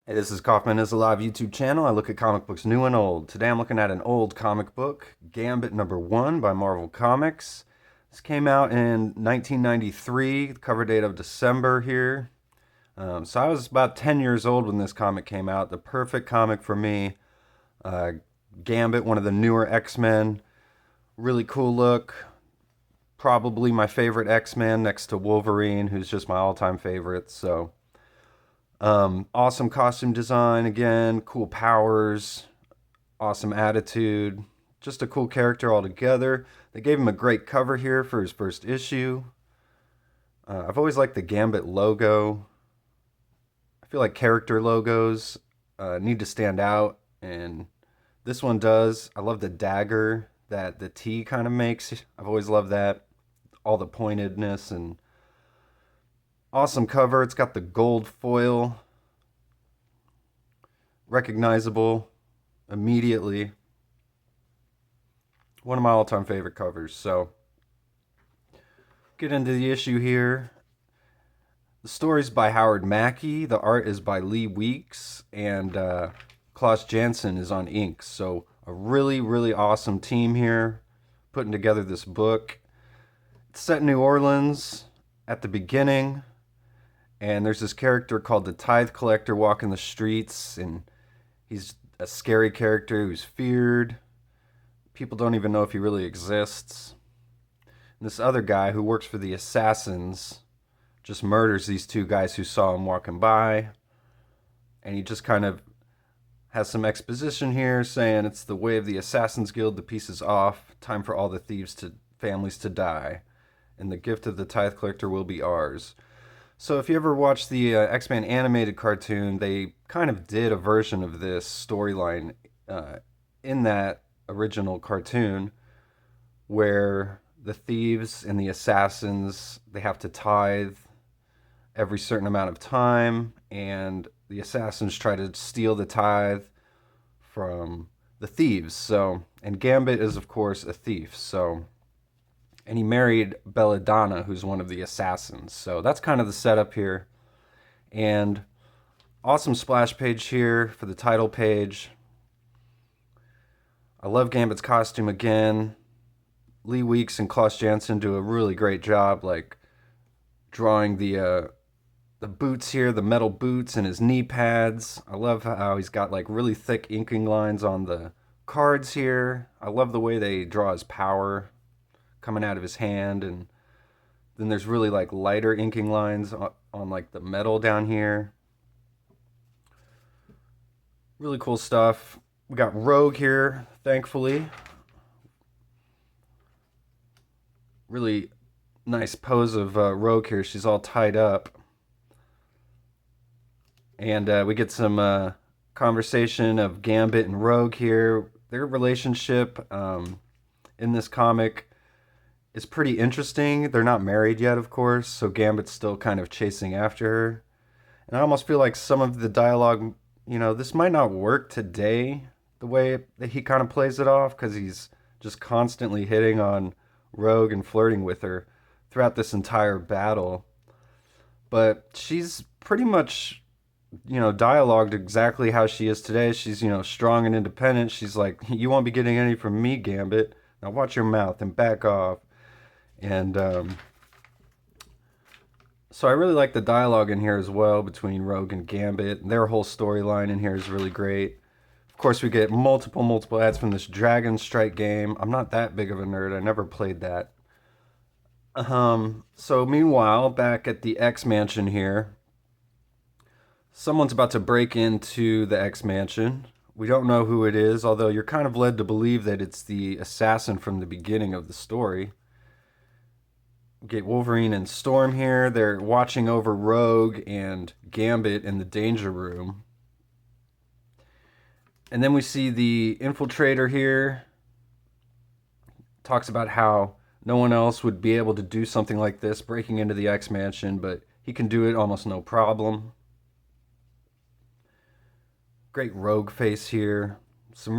Hey, this is Kaufman is a live YouTube channel. I look at comic books new and old. Today I'm looking at an old comic book, Gambit #1 by Marvel Comics. This came out in 1993, the cover date of December here. So I was about 10 years old when this comic came out. The perfect comic for me. Uh, Gambit, one of the newer X-Men. Really cool look. Probably my favorite X-Man next to Wolverine, who's just my all-time favorite. So awesome costume design again, cool powers, awesome attitude, just a cool character altogether. They gave him a great cover here for his first issue. I've always liked the Gambit logo. I feel like character logos need to stand out, and this one does. I love the dagger that the T kind of makes. I've always loved that. All the pointedness and awesome cover. It's got the gold foil, recognizable immediately. One of my all-time favorite covers. So, get into the issue here. The story's by Howard Mackey. The art is by Lee Weeks, and Klaus Janson is on inks. So, a really, really awesome team here putting together this book. It's set in New Orleans at the beginning, and there's this character called the Tithe Collector walking the streets, and he's a scary character who's feared. People don't even know if he really exists. And this other guy who works for the Assassins just murders these two guys who saw him walking by. And he just kind of has some exposition here saying it's the way of the Assassins Guild, the peace is off, time for all the families to die, and the gift of the Tithe Collector will be ours. So if you ever watched the X-Men animated cartoon, they kind of did a version of this storyline in that original cartoon where the thieves and the assassins, they have to tithe every certain amount of time, and the assassins try to steal the tithe from the thieves. So, and Gambit is of course a thief. So, and he married Belladonna, who's one of the assassins. So that's kind of the setup here. And awesome splash page here for the title page. I love Gambit's costume again. Lee Weeks and Klaus Janson do a really great job, like drawing the boots here, the metal boots and his knee pads. I love how he's got like really thick inking lines on the cards here. I love the way they draw his power coming out of his hand, and then there's really like lighter inking lines on like the metal down here. Really cool stuff. We got Rogue here, thankfully. Really nice pose of Rogue here. She's all tied up. And we get some conversation of Gambit and Rogue here. Their relationship in this comic is pretty interesting. They're not married yet, of course, so Gambit's still kind of chasing after her. And I almost feel like some of the dialogue, this might not work today, the way that he kind of plays it off, because he's just constantly hitting on Rogue and flirting with her throughout this entire battle. But she's pretty much, dialogued exactly how she is today. She's, strong and independent. She's like, you won't be getting any from me, Gambit. Now watch your mouth and back off. And so I really like the dialogue in here as well between Rogue and Gambit. Their whole storyline in here is really great. Of course, we get multiple ads from this Dragon Strike game. I'm not that big of a nerd. I never played that. So meanwhile, back at the X Mansion here, someone's about to break into the X Mansion. We don't know who it is, although you're kind of led to believe that it's the assassin from the beginning of the story. Get Wolverine and Storm here. They're watching over Rogue and Gambit in the danger room. And then we see the infiltrator here. Talks about how no one else would be able to do something like this, breaking into the X Mansion, but he can do it almost no problem. Great Rogue face here. Some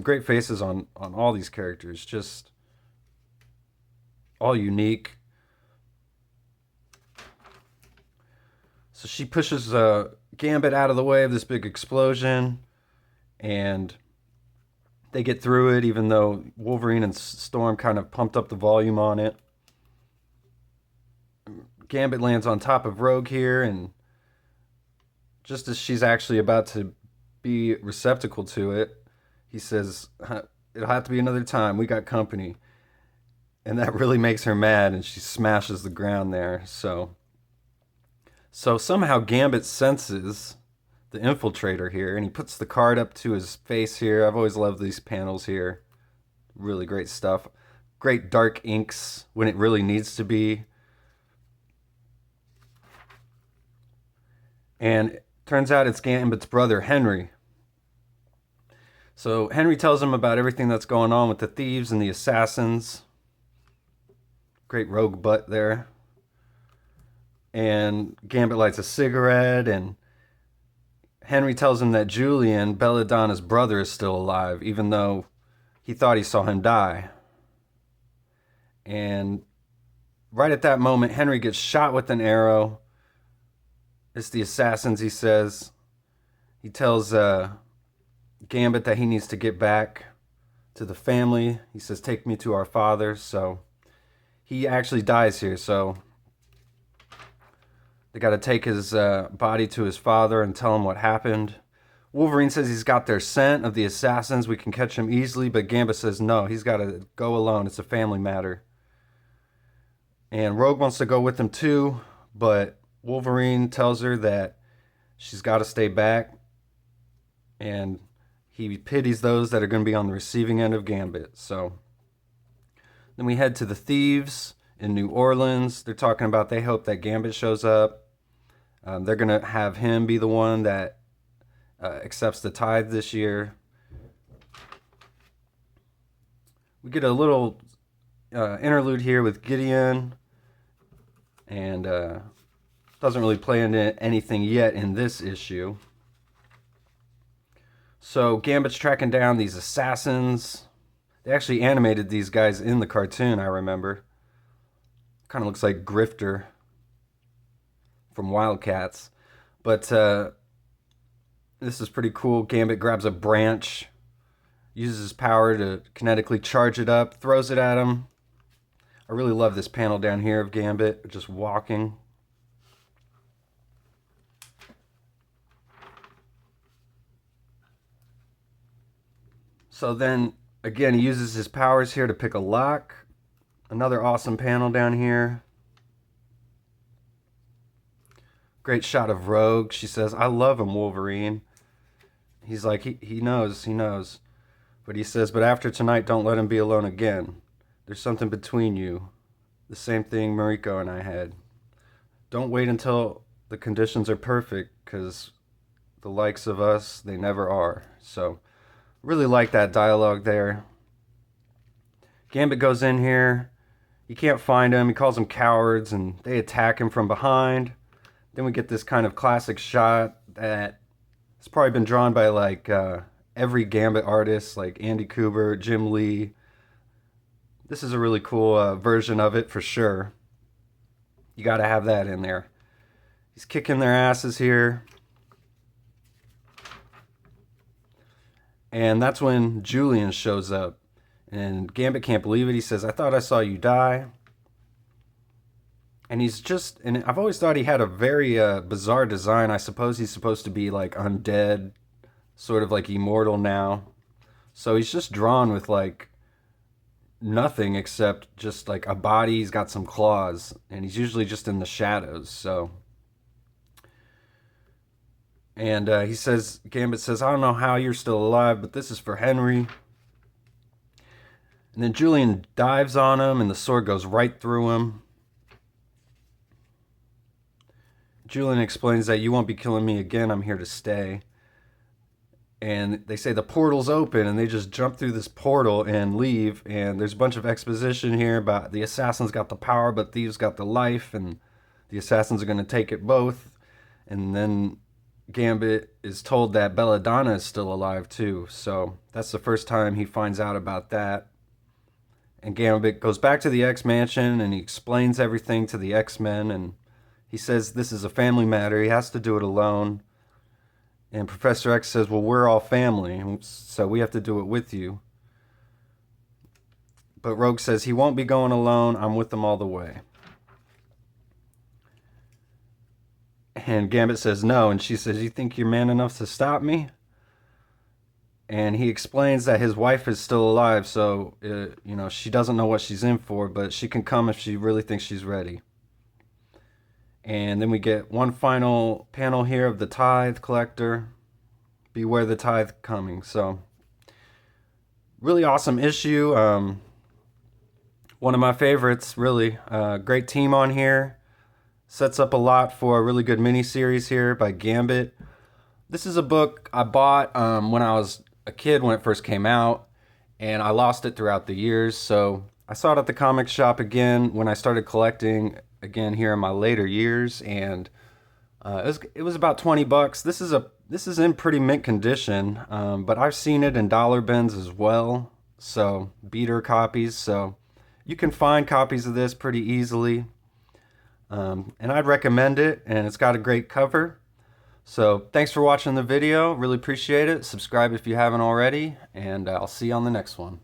great faces on all these characters. Just all unique. So she pushes Gambit out of the way of this big explosion, and they get through it, even though Wolverine and Storm kind of pumped up the volume on it. Gambit lands on top of Rogue here, and just as she's actually about to be receptacle to it, he says, "It'll have to be another time. We got company." And that really makes her mad, and she smashes the ground there. So somehow Gambit senses the infiltrator here, and he puts the card up to his face here. I've always loved these panels here. Really great stuff. Great dark inks when it really needs to be. And it turns out it's Gambit's brother, Henry. So Henry tells him about everything that's going on with the thieves and the assassins. Great rogue butt there. And Gambit lights a cigarette, and Henry tells him that Julian, Belladonna's brother, is still alive, even though he thought he saw him die. And right at that moment, Henry gets shot with an arrow. It's the assassins, he says. He tells Gambit that he needs to get back to the family. He says, "Take me to our father." So he actually dies here, so they got to take his body to his father and tell him what happened. Wolverine says he's got their scent of the assassins. We can catch him easily, but Gambit says no, he's got to go alone. It's a family matter. And Rogue wants to go with him too, but Wolverine tells her that she's got to stay back. And he pities those that are going to be on the receiving end of Gambit. So then we head to the thieves in New Orleans. They're talking about they hope that Gambit shows up. They're going to have him be the one that accepts the tithe this year. We get a little interlude here with Gideon, and doesn't really play into anything yet in this issue. So Gambit's tracking down these assassins. They actually animated these guys in the cartoon, I remember. Kind of looks like Grifter from Wildcats. But this is pretty cool. Gambit grabs a branch, uses his power to kinetically charge it up, throws it at him. I really love this panel down here of Gambit just walking. So then, again, he uses his powers here to pick a lock. Another awesome panel down here. Great shot of Rogue. She says, "I love him, Wolverine." He's like, he knows. But he says, "But after tonight, don't let him be alone again. There's something between you. The same thing Mariko and I had. Don't wait until the conditions are perfect, because the likes of us, they never are." So really like that dialogue there. Gambit goes in here. He can't find him. He calls them cowards, and they attack him from behind. Then we get this kind of classic shot that has probably been drawn by like every Gambit artist, like Andy Kubert, Jim Lee. This is a really cool version of it for sure. You got to have that in there. He's kicking their asses here. And that's when Julian shows up. And Gambit can't believe it. He says, "I thought I saw you die." And and I've always thought he had a very bizarre design. I suppose he's supposed to be like undead, sort of like immortal now. So he's just drawn with like nothing except just like a body. He's got some claws, and he's usually just in the shadows. So. And Gambit says, "I don't know how you're still alive, but this is for Henry." And then Julian dives on him, and the sword goes right through him. Julian explains that, "You won't be killing me again, I'm here to stay." And they say the portal's open, and they just jump through this portal and leave. And there's a bunch of exposition here about the assassins got the power, but thieves got the life, and the assassins are going to take it both. And then Gambit is told that Belladonna is still alive too, so that's the first time he finds out about that. And Gambit goes back to the X-Mansion, and he explains everything to the X-Men, and He says this is a family matter. He has to do it alone. And Professor X says, well, we're all family, so we have to do it with you. But Rogue says he won't be going alone. I'm with them all the way. And Gambit says no, and she says, you think you're man enough to stop me? And he explains that his wife is still alive, so, she doesn't know what she's in for, but she can come if she really thinks she's ready. And then we get one final panel here of the tithe collector. Beware the tithe coming. So, really awesome issue. One of my favorites, really. Great team on here. Sets up a lot for a really good miniseries here by Gambit. This is a book I bought when I was a kid when it first came out, and I lost it throughout the years. So I saw it at the comic shop again when I started collecting again here in my later years, and it was about $20. This is in pretty mint condition, but I've seen it in dollar bins as well. So beater copies. So you can find copies of this pretty easily. And I'd recommend it, and it's got a great cover. So thanks for watching the video. Really appreciate it. Subscribe if you haven't already, and I'll see you on the next one.